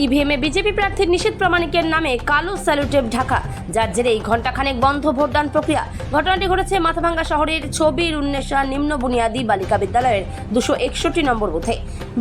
ইভিএমে BJP প্রার্থীর নিশীথ প্রামাণিকের নামে কালো স্যালুটেপ ঢাকা, যার জেরেই ঘণ্টাখানেক বন্ধ ভোটদান প্রক্রিয়া। ঘটনাটি ঘটেছে মাথাভাঙ্গা শহরের ছবির উন্নেশা নিম্ন বুনিয়াদী বালিকা বিদ্যালয়ের 261 নম্বর বুথে।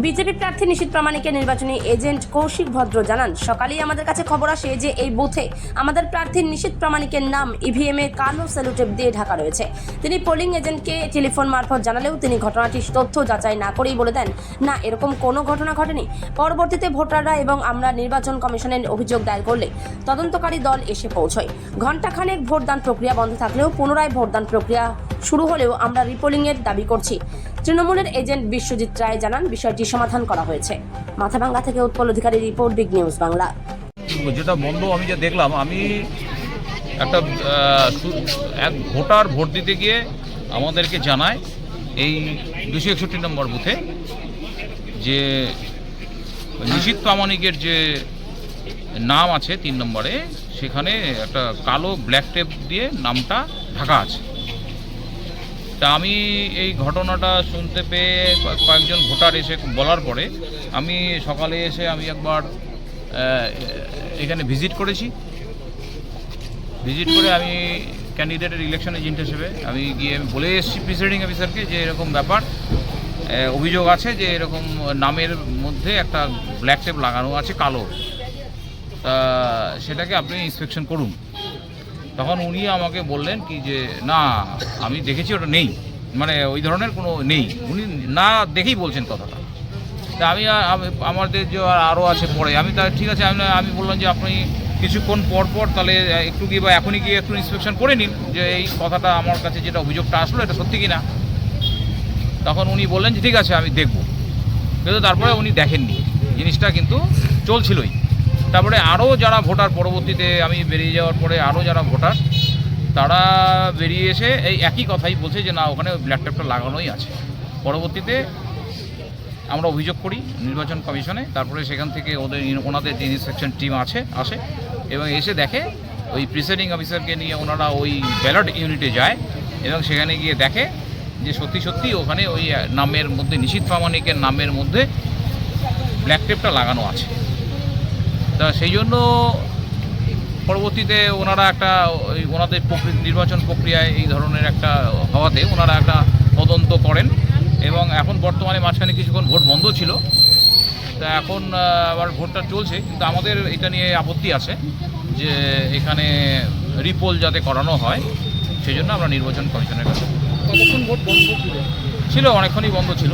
বিজেপি প্রার্থী নিশীথ প্রামাণিকের নির্বাচনী এজেন্ট কৌশিক ভদ্র জানান, সকালেই আমাদের কাছে খবর আসে যে এই বুথে আমাদের প্রার্থীর নিশীথ প্রামাণিকের নাম ইভিএমে কালো স্যালুটেপ দিয়ে ঢাকা রয়েছে। তিনি পোলিং এজেন্টকে টেলিফোন মারফত জানালেও তিনি ঘটনাটির তথ্য যাচাই না করেই বলে দেন, না, এরকম কোনো ঘটনা ঘটেনি। পরবর্তীতে ভোটাররা এবং আমরা নির্বাচন কমিশনের অভিযোগ দায়ের করলে তদন্তকারী দল এসে পৌঁছয়। ঘণ্টাখানেক ভোটদান প্রক্রিয়া বন্ধ থাকলেও পুনরায় ভোটদান প্রক্রিয়া শুরু হলেও আমরা রিপোলিংয়ের দাবি করছি। তৃণমূলের এজেন্ট বিশ্বজিৎ রায় জানান, বিষয়টি সমাধান করা হয়েছে। মাথাভাঙ্গা থেকে উৎপল অধিকারী রিপোর্ট, বিগ নিউজ বাংলা। যেটা বন্ধ আমি যা দেখলাম, আমি একটা এক ভোটার ভোট দিতে গিয়ে আমাদেরকে জানায় এই 261 নম্বর বুথে যে নিশীথ প্রামাণিকের যে নাম আছে 3 নম্বরে, সেখানে একটা কালো ব্ল্যাক টেপ দিয়ে নামটা ঢাকা আছে। তা আমি এই ঘটনাটা শুনতে পেয়ে কয়েকজন ভোটার এসে বলার পরে আমি সকালে এসে আমি একবার এখানে ভিজিট করেছি। ভিজিট করে আমি ক্যান্ডিডেটের ইলেকশন এজেন্ট হিসেবে আমি গিয়ে বলে এসেছি প্রিসাইডিং অফিসারকে যে এরকম ব্যাপার, অভিযোগ আছে যে এরকম নামের মধ্যে একটা ব্ল্যাক টেপ লাগানো আছে কালো, তা সেটাকে আপনি ইন্সপেকশন করুন। তখন উনি আমাকে বললেন কি যে না, আমি দেখেছি ওটা নেই, মানে ওই ধরনের কোনো নেই। উনি না দেখেই বলছেন কথাটা। তা আমি আমাদের যে আরও আছে পরে, আমি তা ঠিক আছে, আমি বললাম যে আপনি কিছুক্ষণ পর তাহলে একটু গিয়ে বা এখনই গিয়ে একটু ইন্সপেকশন করে নিন যে এই কথাটা আমার কাছে যেটা অভিযোগটা আসলো এটা সত্যি কি না। তখন উনি বললেন যে ঠিক আছে আমি দেখব, কিন্তু তারপরে উনি দেখেননি, জিনিসটা কিন্তু চলছিলই। তারপরে আরও যারা ভোটার, পরবর্তীতে আমি বেরিয়ে যাওয়ার পরে আরও যারা ভোটার তারা বেরিয়ে এসে এই একই কথাই বলছে যে না, ওখানে ব্ল্যাক টেপটা লাগানোই আছে। পরবর্তীতে আমরা অভিযোগ করি নির্বাচন কমিশনে, তারপরে সেখান থেকে ওনাদের যে ইন্সপেকশন টিম আসে এবং এসে দেখে ওই প্রিসাইডিং অফিসারকে নিয়ে ওনারা ওই ব্যালট ইউনিটে যায় এবং সেখানে গিয়ে দেখে যে সত্যি ওখানে ওই নামের মধ্যে নিশীথ প্রামাণিকের নামের মধ্যে ব্ল্যাক টেপটা লাগানো আছে। তা সেই জন্য পরবর্তীতে ওনারা একটা ওনাদের নির্বাচন প্রক্রিয়ায় এই ধরনের একটা হওয়াতে ওনারা একটা তদন্ত করেন এবং এখন বর্তমানে মাঝখানে কিছুক্ষণ ভোট বন্ধ ছিল, তা এখন আবার ভোটটা চলছে। কিন্তু আমাদের এটা নিয়ে আপত্তি আছে যে এখানে রিপোল যাতে করানো হয়, সেই জন্য আমরা নির্বাচন কমিশনের কাছে। কতক্ষণ ভোট বন্ধ ছিল? অনেকক্ষণই বন্ধ ছিল,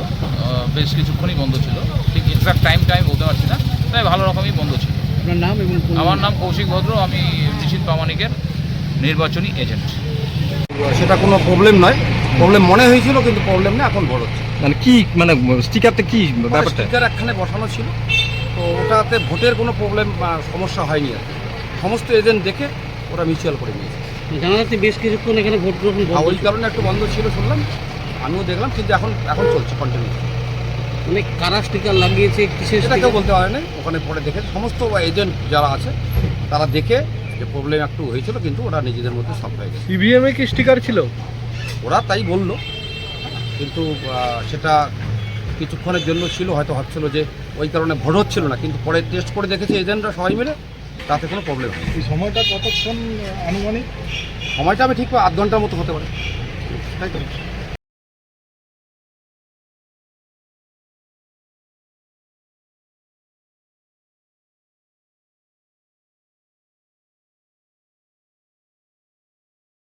বেশ কিছুক্ষণই বন্ধ ছিল, ঠিক এক্সাক্ট টাইম বলতে পারছি না, তাই ভালো রকমই বন্ধ ছিল। আপনার নাম এবং? আমার নাম কৌশিক ভদ্র, আমি নিশীথ প্রামাণিকের নির্বাচনী এজেন্ট। সেটা কোনো প্রবলেম নয়, প্রবলেম মনে হয়েছিল কিন্তু প্রবলেম না, এখন বড় হচ্ছে। মানে কি, মানে স্টিকারটা কি ব্যাপারটা? স্টিকার একখানে বসানো ছিল, তো ওটাতে ভোটের কোনো প্রবলেম সমস্যা হয়নি আর কি। সমস্ত এজেন্ট দেখে ওরা মিউচুয়াল করে নিয়েছে। জানা যাচ্ছে বেশ কিছুক্ষণ এখানে ভোট গ্রহণ ওই কারণে একটু বন্ধ ছিল শুনলাম, আমিও দেখলাম, কিন্তু এখন চলছে কন্টিনিউ। মানে কারা স্টিকার লাগিয়েছে, কিসের সেটা কেউ বলতে পারে না, ওখানে পরে দেখে সমস্ত এজেন্ট যারা আছে তারা দেখে যে প্রবলেম একটু হয়েছিল, কিন্তু ওরা নিজেদের মধ্যে সলভ হয়ে গেছে। ইভিএম এ কি স্টিকার ছিল? ওরা তাই বললো, কিন্তু সেটা কিছুক্ষণের জন্য ছিল, হয়তো ভাবছিল যে ওই কারণে ভোট হচ্ছিল না, কিন্তু পরে টেস্ট করে দেখেছে এজেন্টরা সবাই মিলে, তাতে কোনো প্রবলেম হয়। এই সময়টা কতক্ষণ আনুমানিক? সময়টা আমি ঠিক 8 ঘন্টার মতো হতে পারে, তাই তো।